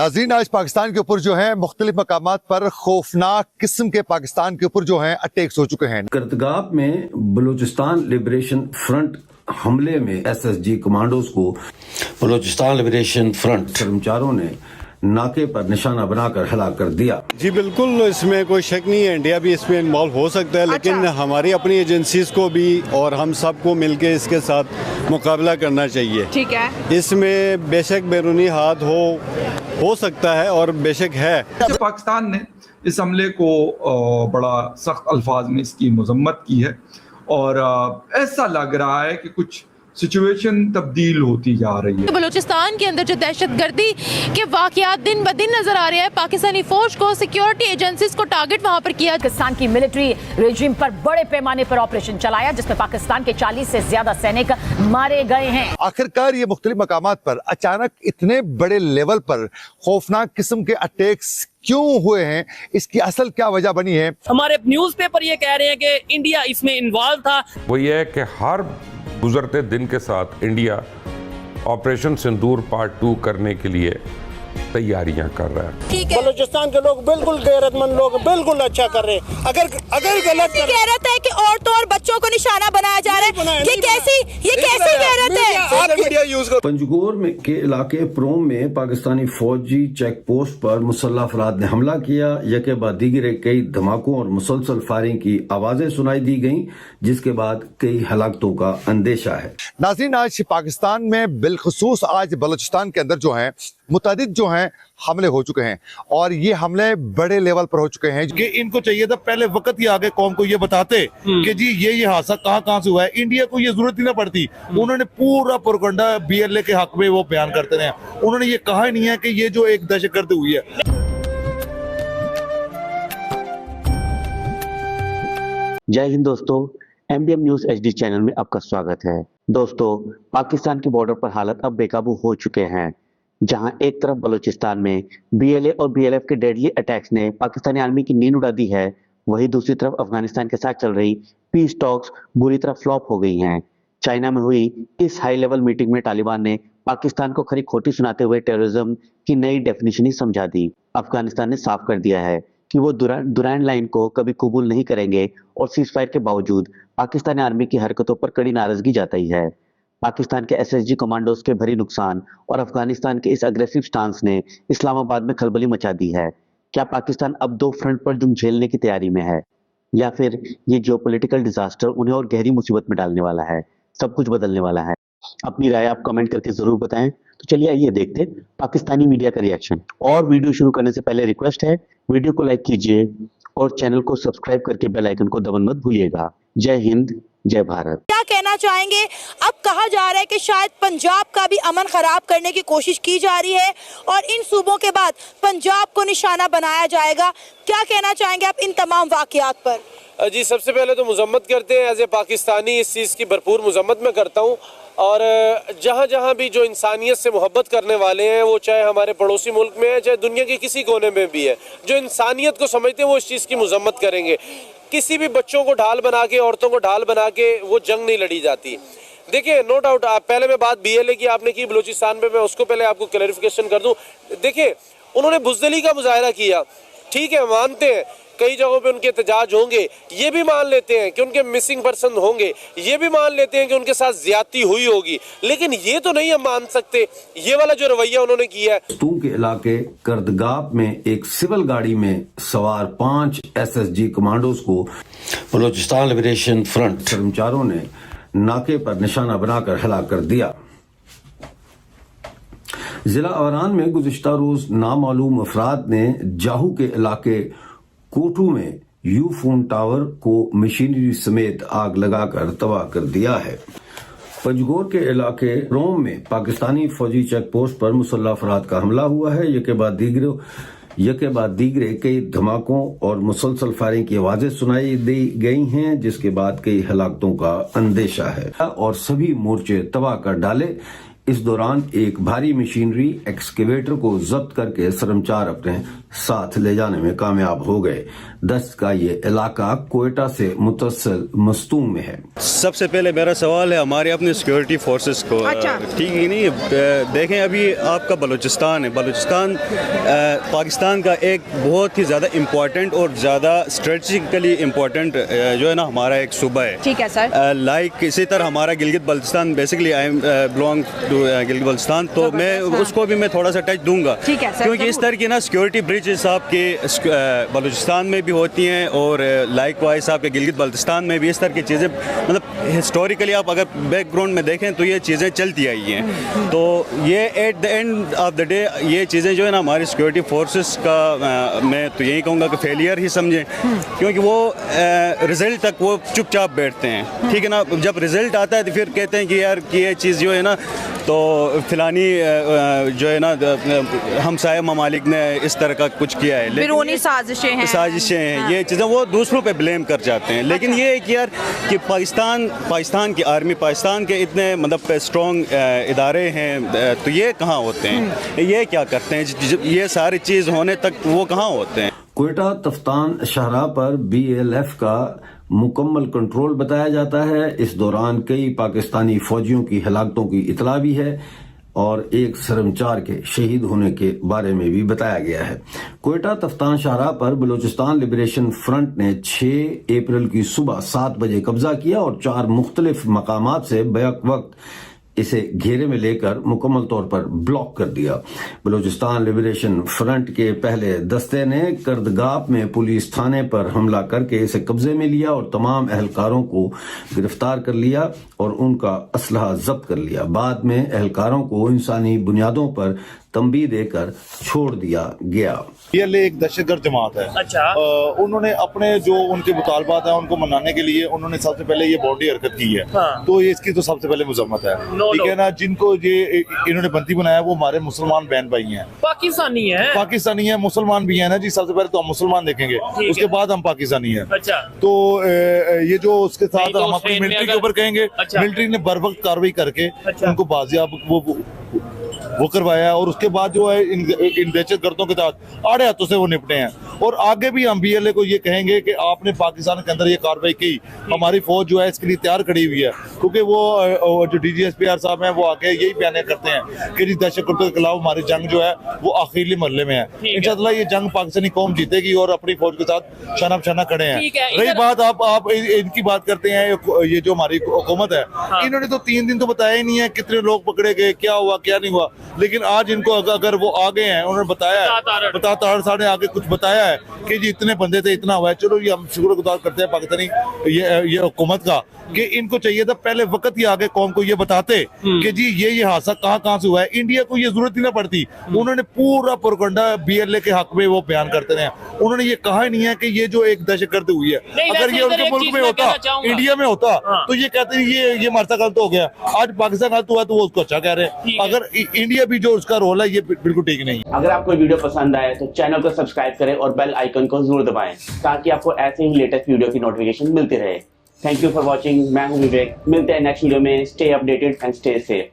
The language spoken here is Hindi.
नाज़रीन, आज पाकिस्तान के ऊपर जो है मुख्तलिफ मकामात पर खौफनाक किस्म के पाकिस्तान के ऊपर जो है अटैक्स हो चुके हैं। करतगाब में बलूचिस्तान लिबरेशन फ्रंट हमले में एसएसजी कमांडोज को बलूचिस्तान लिबरेशन फ्रंट कर्मचारियों ने नाके पर निशाना बनाकर हलाक कर दिया। जी बिल्कुल, इसमें कोई शक नहीं है, इंडिया भी इसमें इन्वॉल्व हो सकता है, लेकिन हमारी अपनी एजेंसीज को भी और हम सबको मिलकर इसके साथ मुकाबला करना चाहिए। ठीक है, इसमें बेशक बैरूनी हाथ हो सकता है और बेशक है। पाकिस्तान ने इस हमले को बड़ा सख्त अल्फाज में इसकी मजम्मत की है और ऐसा लग रहा है कि कुछ सिचुएशन तब्दील होती जा रही है। बलूचिस्तान के अंदर जो दहशतगर्दी के वाकयात दिन ब दिन नजर आ रहे हैं, पाकिस्तानी फौज को सिक्योरिटी एजेंसीज को टारगेट वहां पर किया। पाकिस्तान की मिलिट्री रेजिम पर बड़े पैमाने पर ऑपरेशन चलाया जिसमें पाकिस्तान के 40 से ज्यादा सैनिक मारे गए हैं। आखिरकार ये मुख्तलिफ मकामात पर अचानक इतने बड़े लेवल पर खौफनाक किस्म के अटैक्स क्यों हुए हैं, इसकी असल क्या वजह बनी है? हमारे न्यूज़पेपर ये कह रहे हैं कि इंडिया इसमें इन्वॉल्व था। वो ये है कि हर गुजरते दिन के साथ इंडिया ऑपरेशन सिंदूर पार्ट 2 करने के लिए तैयारियां कर रहा है। बलूचिस्तान के लोग बिल्कुल गैरतमंद लोग बिल्कुल अच्छा कर रहे हैं। अगर गलत गैरत है कि औरतों और बच्चों को निशाना बनाया जा रहा है, ये कैसी गैरत है? पंजगोर में के इलाके प्रोम में पाकिस्तानी फौजी चेक पोस्ट पर मुसल्लह अफराद ने हमला किया। यके बाद दीगर कई धमाकों और मुसलसल फायरिंग की आवाजें सुनाई दी गईं, जिसके बाद कई हलाकतों का अंदेशा है। नाज़रीन, आज पाकिस्तान में बिलखुसूस आज बलूचिस्तान के अंदर जो है मुतअद्दिद जो हैं हमले हो चुके हैं और ये हमले बड़े लेवल पर हो चुके हैं कि इनको चाहिए था पहले वक्त ही आगे कौम को ये बताते कि जी ये हादसा कहाँ से हुआ है। इंडिया को ये जरूरत ही ना पड़ती, उन्होंने पूरा प्रोपेगेंडा बीएलए के हक में वो बयान करते रहे। उन्होंने ये कहा ही नहीं है कि ये जो एक दहशतगर्दी हुई है। जय हिंद दोस्तों, एमडीएम न्यूज एचडी चैनल में आपका स्वागत है। दोस्तों, पाकिस्तान के बॉर्डर पर हालात अब बेकाबू हो चुके हैं, जहां एक तरफ बलूचिस्तान में बीएलए और बीएलएफ के डेडली अटैक्स ने पाकिस्तानी आर्मी की नींद उड़ा दी है, वहीं दूसरी तरफ अफगानिस्तान के साथ चल रही पीस टॉक्स बुरी तरह फ्लॉप हो गई हैं। चाइना में हुई इस हाई लेवल मीटिंग में तालिबान ने पाकिस्तान को खरी खोटी सुनाते हुए टेररिज्म की नई डेफिनेशन ही समझा दी। अफगानिस्तान ने साफ कर दिया है कि वो दुरान लाइन को कभी कबूल नहीं करेंगे और सीज फायर के बावजूद पाकिस्तानी आर्मी की हरकतों पर कड़ी नाराजगी जताई है। पाकिस्तान के एसएसजी कमांडोज के भरी नुकसान और अफगानिस्तान के इस अग्रेसिव स्टांस ने इस्लामाबाद में खलबली मचा दी है। क्या पाकिस्तान अब 2 फ्रंट पर जंग झेलने की तैयारी में है, या फिर ये जियोपॉलिटिकल डिजास्टर उन्हें और गहरी मुसीबत में डालने वाला है, सब कुछ बदलने वाला है? अपनी राय आप कमेंट करके जरूर बताएं। तो चलिए आइए देखते हैं पाकिस्तानी मीडिया का रिएक्शन। और वीडियो शुरू करने से पहले रिक्वेस्ट है, वीडियो को लाइक कीजिए और चैनल को सब्सक्राइब करके बेल आइकन को दबाना मत भूलिएगा। जय हिंद, जय भारत। क्या कहना चाहेंगे? अब कहा जा रहा है कि शायद पंजाब का भी अमन खराब करने की कोशिश की जा रही है और इन सूबों के बाद पंजाब को निशाना बनाया जाएगा। क्या कहना चाहेंगे आप इन तमाम वाकयात पर? जी, सबसे पहले तो मजम्मत करते हैं, एज ए पाकिस्तानी इस चीज़ की भरपूर मजम्मत मैं करता हूँ। और जहाँ जहाँ भी जो इंसानियत से मोहब्बत करने वाले हैं, वो चाहे हमारे पड़ोसी मुल्क में है, चाहे दुनिया के किसी कोने में भी है, जो इंसानियत को समझते हैं वो इस चीज़ की मजम्मत करेंगे। किसी भी बच्चों को ढाल बना के, औरतों को ढाल बना के वो जंग नहीं लड़ी जाती। देखिए, नो डाउट, पहले मैं बात बीएलए की आपने की बलूचिस्तान में, मैं उसको पहले आपको क्लैरिफिकेशन कर दूं। देखिए, उन्होंने बुज़दिली का मुजाहरा किया, ठीक है, मानते हैं कई जगहों पे उनके एहतजाज होंगे, ये भी मान लेते हैं कि उनके मिसिंग पर्सन होंगे, ये भी मान लेते हैं कि उनके साथ ज्यादती हुई होगी, लेकिन ये तो नहीं हम मान सकते ये वाला जो रवैया उन्होंने किया है। तू के इलाके करदगाब में एक सिविल गाड़ी में सवार 5 एसएसजी कमांडोज को बलूचिस्तान लिबरेशन फ्रंट कर्मचारियों ने नाके पर निशाना बनाकर हलाक कर दिया। जिला अवरान में गुज़िश्ता रोज नामालूम अफराद ने जाहू के इलाके कोटू में यूफोन टावर को मशीनरी समेत आग लगाकर तबाह कर दिया है। पंजगोर के इलाके रोम में पाकिस्तानी फौजी चेक पोस्ट पर मुसल्लह अफराद का हमला हुआ है। यके बाद दीगरे कई धमाकों और मुसलसल फायरिंग की आवाजें सुनाई दी गई हैं, जिसके बाद कई हलाकतों का अंदेशा है और सभी मोर्चे तबाह कर डाले। इस दौरान एक भारी मशीनरी एक्सकेवेटर को जब्त करके कर्मचार अपने साथ ले जाने में कामयाब हो गए। दस्त का ये इलाका कोयटा से मुतस्सिल मस्तूम में है। सबसे पहले मेरा सवाल है हमारे अपने सिक्योरिटी फोर्सेस को। ठीक है नहीं, देखें अभी आपका बलूचिस्तान है, बलूचिस्तान पाकिस्तान का एक बहुत ही ज़्यादा इम्पोर्टेंट और ज़्यादा स्ट्रेटजिकली इम्पोर्टेंट जो है ना हमारा एक सूबा है। ठीक है सर। लाइक इसी तरह हमारा Gilgit Baltistan, basically I am belong to Gilgit Baltistan, तो मैं उसको भी मैं थोड़ा सा टच दूंगा। ठीक है सर, क्योंकि इस तरह की ना सिक्योरिटी ब्रिजेस आपके बलूचिस्तान में भी होती हैं और लाइक वाइज आपके गिलगित बल्तिस्तान में भी इस तरह की चीज़ें, मतलब हिस्टोरिकली आप अगर बैकग्राउंड में देखें तो ये चीज़ें चलती आई हैं। तो ये at the end of the day ये चीज़ें जो है ना हमारी सिक्योरिटी फोर्सेस का मैं तो यही कहूँगा कि फेलियर ही समझें, क्योंकि वो रिजल्ट तक वो चुपचाप बैठते हैं। ठीक है ना, जब रिजल्ट आता है तो फिर कहते हैं कि यार कि ये चीज़ जो है ना तो फिलानी जो है ना हमसाया ममालिक ने इस तरह का कुछ किया है, फिरौनी साजिशें हैं, ये चीज़ें वो दूसरों पे ब्लेम कर जाते हैं। लेकिन ये है कि यार कि पाकिस्तान की आर्मी, पाकिस्तान के इतने मतलब स्ट्रॉन्ग इदारे हैं, तो ये कहाँ होते हैं, ये क्या करते हैं, ये सारी चीज़ होने तक वो कहाँ होते हैं। कोयटा तफ्तान शाहराह पर BLF का मुकम्मल कंट्रोल बताया जाता है। इस दौरान कई पाकिस्तानी फौजियों की हलाकतों की इतला भी है और एक कर्मचारी के शहीद होने के बारे में भी बताया गया है। कोयटा तफ्तान शाहराह पर बलूचिस्तान लिबरेशन फ्रंट ने 6 अप्रैल की सुबह 7 बजे कब्जा किया और 4 मुख्तलिफ मकामात से बैक वक्त इसे घेरे में लेकर मुकम्मल तौर पर ब्लॉक कर दिया। बलूचिस्तान लिबरेशन फ्रंट के पहले दस्ते ने करदगाप में पुलिस थाने पर हमला करके इसे कब्जे में लिया और तमाम अहलकारों को गिरफ्तार कर लिया और उनका असलहा जब्त कर लिया। बाद में अहलकारों को इंसानी बुनियादों पर तंबीह देकर छोड़ दिया गया। ये एक दहशतगर्द जमात है। अच्छा। उन्होंने अपने जो उनके मुतालबात हैं उनको मनाने के लिए उन्होंने सबसे पहले ये बॉडी हरकत की है। हाँ। तो ये इसकी तो सबसे पहले मजम्मत है। ठीक है ना, जिनको ये इन्होंने बंदी बनाया वो हमारे मुसलमान बहन भाई हैं, पाकिस्तानी है, मुसलमान भी है ना जी। सबसे पहले तो हम मुसलमान देखेंगे, उसके बाद हम पाकिस्तानी है। अच्छा। तो ये जो उसके साथ हम अपनी मिलिट्री के ऊपर कहेंगे, मिलिट्री ने बर वक्त कार्रवाई करके उनको बाजियाब वो करवाया और उसके बाद जो है इन दहशतगर्दों के साथ आड़े हाथों से वो निपटे हैं। और आगे भी हम BLA को ये कहेंगे कि आपने पाकिस्तान के अंदर ये कार्रवाई की, हमारी फौज जो है इसके लिए तैयार खड़ी हुई है, क्योंकि वो जो DGSPR साहब हैं वो आगे यही बयान करते हैं कि दहशतगर्दों के खिलाफ हमारी जंग जो है वो आखिरी मरहले में है। इंशाअल्लाह ये जंग पाकिस्तानी कौम जीतेगी और अपनी फौज के साथ शाना बशाना खड़े हैं। रही बात आप इनकी बात करते हैं, ये जो हमारी हुकूमत है, इन्होंने तो 3 दिन तो बताया ही नहीं है कितने लोग पकड़े गए, क्या हुआ क्या नहीं हुआ। लेकिन आज इनको अगर वो आ गए हैं, उन्होंने बताया बतातार साहब ने आगे कुछ बताया है कि जी इतने बंदे थे, इतना हुआ है। चलो ये हम शुक्रगुजार करते हैं पाकिस्तानी ये हुकूमत का कि इनको चाहिए था पहले वक्त ही आगे कौम को ये बताते कि जी ये हादसा कहाँ से हुआ है। इंडिया को ये जरूरत ही ना पड़ती, उन्होंने पूरा प्रोपगेंडा BLA के हक में वो बयान करते रहे। उन्होंने ये कहा ही नहीं है कि ये जो एक दहशतगर्द हुई है, अगर ये उनके मुल्क में होता, इंडिया में होता, तो ये कहते हैं ये हमारे साथ गलत हो गया। आज पाकिस्तान गलत हुआ तो वो उसको अच्छा कह रहे हैं। अगर इंडिया भी जो उसका रोल है ये बिल्कुल ठीक नहीं है। अगर आपको वीडियो पसंद आए तो चैनल को सब्सक्राइब करें और बेल आइकन को जरूर दबाएं ताकि आपको ऐसे ही लेटेस्ट वीडियो की नोटिफिकेशन मिलती रहे। Thank you for watching. मैं हूं विवेक, मिलते हैं नेक्स्ट वीडियो में। Stay updated and stay safe.